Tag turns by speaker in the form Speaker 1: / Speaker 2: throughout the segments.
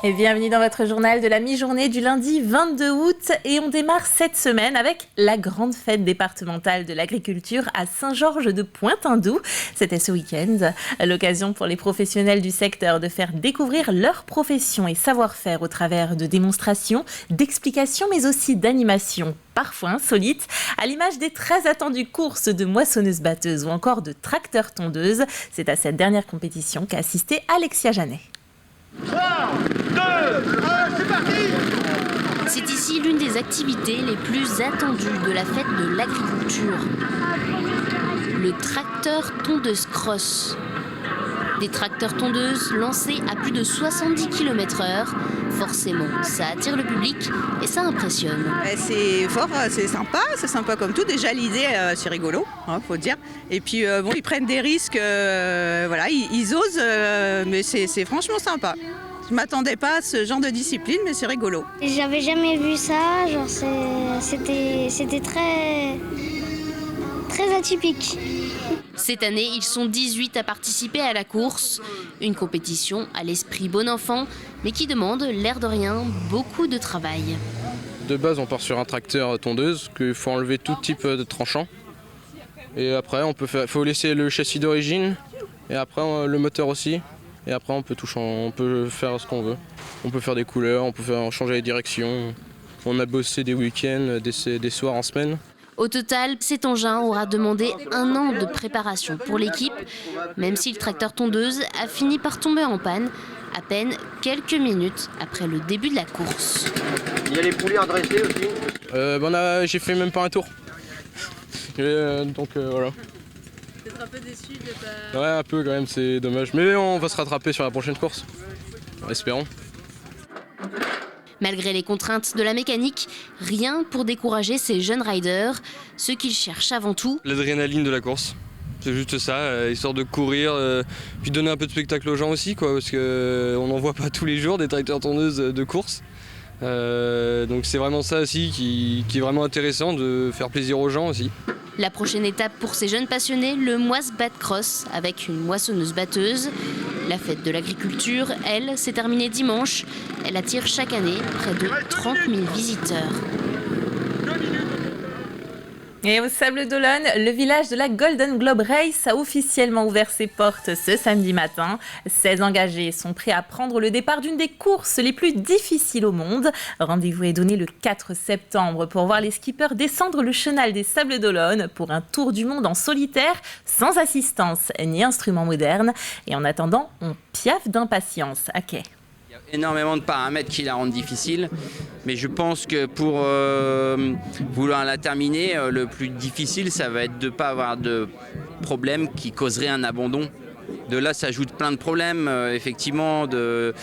Speaker 1: Et bienvenue dans votre journal de la mi-journée du lundi 22 août. Et on démarre cette semaine avec la grande fête départementale de l'agriculture à Saint-Georges de Pointe-Indou. C'était ce week-end. L'occasion pour les professionnels du secteur de faire découvrir leur profession et savoir-faire au travers de démonstrations, d'explications, mais aussi d'animations parfois insolites, à l'image des très attendues courses de moissonneuses-batteuses ou encore de tracteurs-tondeuses. C'est à cette dernière compétition qu'a assisté Alexia Janet.
Speaker 2: 3, 2, 1, c'est parti!
Speaker 3: C'est ici l'une des activités les plus attendues de la fête de l'agriculture. Le tracteur tondeuse cross. Des tracteurs tondeuses lancés à plus de 70 km/h. Forcément, ça attire le public et ça impressionne.
Speaker 4: C'est fort, c'est sympa comme tout. Déjà l'idée, c'est rigolo, faut dire. Et puis ils prennent des risques, ils osent, mais c'est franchement sympa. Je ne m'attendais pas à ce genre de discipline, mais c'est rigolo.
Speaker 5: J'avais jamais vu ça, c'était très atypique.
Speaker 3: Cette année, ils sont 18 à participer à la course. Une compétition à l'esprit bon enfant, mais qui demande, l'air de rien, beaucoup de travail.
Speaker 6: De base, on part sur un tracteur tondeuse, qu'il faut enlever tout type de tranchant. Et après, faut laisser le châssis d'origine, et après le moteur aussi. Et après, on peut faire ce qu'on veut. On peut faire des couleurs, on peut changer les directions. On a bossé des week-ends, des soirs en semaine.
Speaker 3: Au total, cet engin aura demandé 1 an de préparation pour l'équipe, même si le tracteur tondeuse a fini par tomber en panne à peine quelques minutes après le début de la course.
Speaker 2: Il y a les poulets à dresser aussi.
Speaker 6: J'ai fait même pas un tour. Voilà.
Speaker 1: Peut-être un peu déçu de pas...
Speaker 6: Ouais, un peu quand même, c'est dommage. Mais on va se rattraper sur la prochaine course. Espérons.
Speaker 3: Malgré les contraintes de la mécanique, rien pour décourager ces jeunes riders. Ce qu'ils cherchent avant tout,
Speaker 7: l'adrénaline de la course. C'est juste ça, histoire de courir, puis donner un peu de spectacle aux gens aussi, parce qu'on n'en voit pas tous les jours des tracteurs tondeuses de course. Donc c'est vraiment ça aussi qui est vraiment intéressant, de faire plaisir aux gens aussi.
Speaker 3: La prochaine étape pour ces jeunes passionnés, le Moisse-Bat Cross avec une moissonneuse-batteuse. La fête de l'agriculture, elle, s'est terminée dimanche. Elle attire chaque année près de 30 000 visiteurs.
Speaker 1: Et au Sables d'Olonne, le village de la Golden Globe Race a officiellement ouvert ses portes ce samedi matin. 16 engagés sont prêts à prendre le départ d'une des courses les plus difficiles au monde. Rendez-vous est donné le 4 septembre pour voir les skippers descendre le chenal des Sables d'Olonne pour un tour du monde en solitaire, sans assistance ni instrument moderne. Et en attendant, on piaffe d'impatience à quai.
Speaker 8: Énormément de paramètres qui la rendent difficile, mais je pense que pour vouloir la terminer, le plus difficile, ça va être de ne pas avoir de problème qui causerait un abandon. De là s'ajoutent plein de problèmes, effectivement, de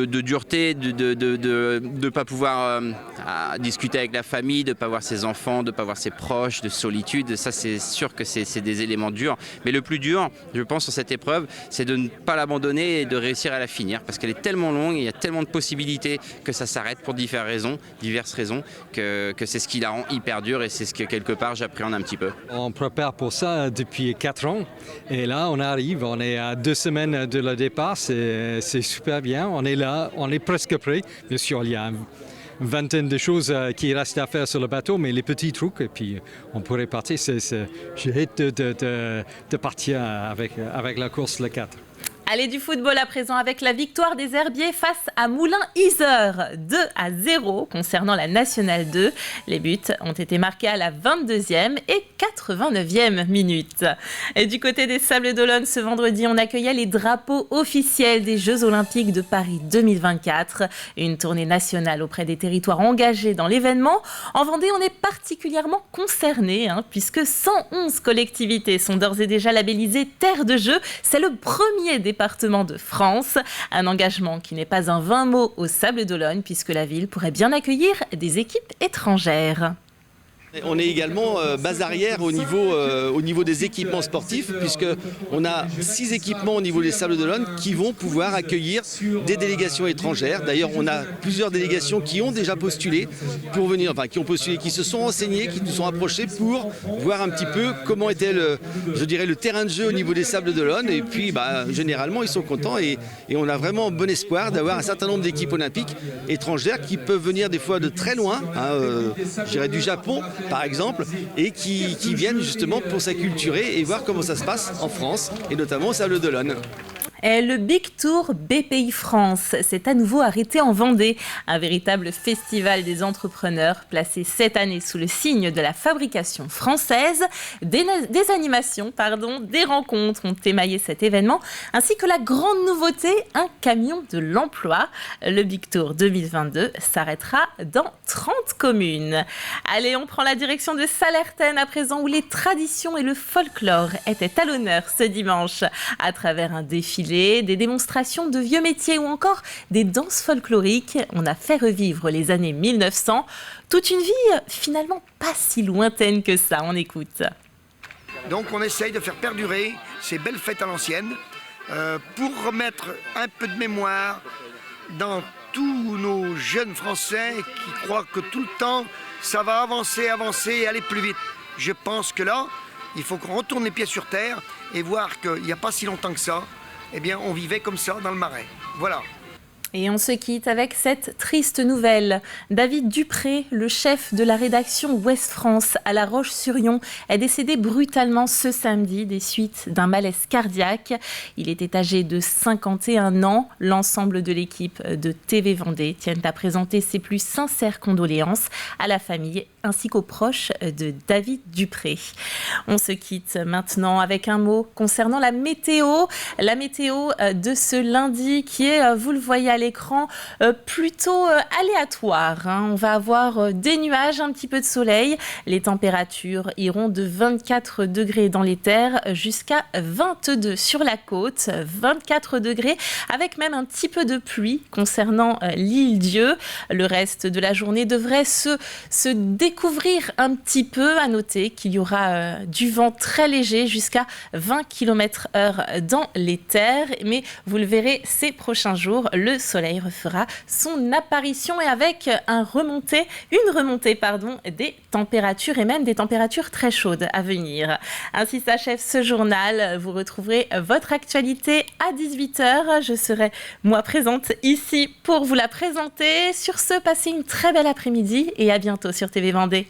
Speaker 8: dureté, de pas pouvoir discuter avec la famille, de pas voir ses enfants, de pas voir ses proches, de solitude. Ça, c'est sûr que c'est des éléments durs. Mais le plus dur, je pense, sur cette épreuve, c'est de ne pas l'abandonner et de réussir à la finir. Parce qu'elle est tellement longue, et il y a tellement de possibilités que ça s'arrête pour diverses raisons, que c'est ce qui la rend hyper dure et c'est ce que quelque part j'appréhende un petit peu.
Speaker 9: On prépare pour ça depuis 4 ans. Et là, on arrive, on est à 2 semaines de le départ, c'est super bien. On est là, on est presque prêt. Bien sûr, il y a une vingtaine de choses qui restent à faire sur le bateau, mais les petits trucs, et puis on pourrait partir. J'ai hâte de partir avec la course le 4.
Speaker 1: Allez, du football à présent avec la victoire des Herbiers face à Moulins-Yzeure, 2-0 concernant la Nationale 2. Les buts ont été marqués à la 22e et 89e minute. Et du côté des Sables d'Olonne, ce vendredi, on accueillait les drapeaux officiels des Jeux Olympiques de Paris 2024. Une tournée nationale auprès des territoires engagés dans l'événement. En Vendée, on est particulièrement concernés, puisque 111 collectivités sont d'ores et déjà labellisées Terre de Jeux. C'est le premier département de France. Un engagement qui n'est pas un vain mot aux Sables d'Olonne, puisque la ville pourrait bien accueillir des équipes étrangères.
Speaker 10: On est également base arrière au niveau des équipements sportifs, puisqu'on a 6 équipements au niveau des Sables d'Olonne qui vont pouvoir accueillir des délégations étrangères. D'ailleurs, on a plusieurs délégations qui ont déjà postulé pour venir, qui se sont renseignées, qui nous sont approchées pour voir un petit peu comment était le terrain de jeu au niveau des Sables d'Olonne. Et puis, généralement, ils sont contents et on a vraiment bon espoir d'avoir un certain nombre d'équipes olympiques étrangères qui peuvent venir des fois de très loin, je dirais du Japon, par exemple, et qui viennent justement pour s'acculturer et voir comment ça se passe en France, et notamment au Sables d'Olonne.
Speaker 1: Le Big Tour BPI France s'est à nouveau arrêté en Vendée. Un véritable festival des entrepreneurs placé cette année sous le signe de la fabrication française. Des animations, des rencontres ont émaillé cet événement, ainsi que la grande nouveauté, un camion de l'emploi. Le Big Tour 2022 s'arrêtera dans 30 communes. Allez, on prend la direction de Sallertaine à présent, où les traditions et le folklore étaient à l'honneur ce dimanche, à travers un défilé, des démonstrations de vieux métiers ou encore des danses folkloriques. On a fait revivre les années 1900. Toute une vie finalement pas si lointaine que ça. On écoute.
Speaker 11: Donc on essaye de faire perdurer ces belles fêtes à l'ancienne pour remettre un peu de mémoire dans tous nos jeunes Français qui croient que tout le temps ça va avancer et aller plus vite. Je pense que là, il faut qu'on retourne les pieds sur terre et voir qu'il n'y a pas si longtemps que ça, on vivait comme ça dans le Marais. Voilà.
Speaker 1: Et on se quitte avec cette triste nouvelle. David Dupré, le chef de la rédaction Ouest France à La Roche-sur-Yon, est décédé brutalement ce samedi des suites d'un malaise cardiaque. Il était âgé de 51 ans. L'ensemble de l'équipe de TV Vendée tient à présenter ses plus sincères condoléances à la famille ainsi qu'aux proches de David Dupré. On se quitte maintenant avec un mot concernant la météo. La météo de ce lundi qui est, vous le voyez à l'écran, plutôt aléatoire. On va avoir des nuages, un petit peu de soleil. Les températures iront de 24 degrés dans les terres jusqu'à 22 sur la côte. 24 degrés avec même un petit peu de pluie concernant l'Île-Dieu. Le reste de la journée devrait se découvrir un petit peu. À noter qu'il y aura du vent très léger jusqu'à 20 km/h dans les terres. Mais vous le verrez ces prochains jours, le soleil refera son apparition et avec une remontée des températures et même des températures très chaudes à venir. Ainsi s'achève ce journal. Vous retrouverez votre actualité à 18h. Je serai moi présente ici pour vous la présenter. Sur ce, passez une très belle après-midi et à bientôt sur TV Vendée.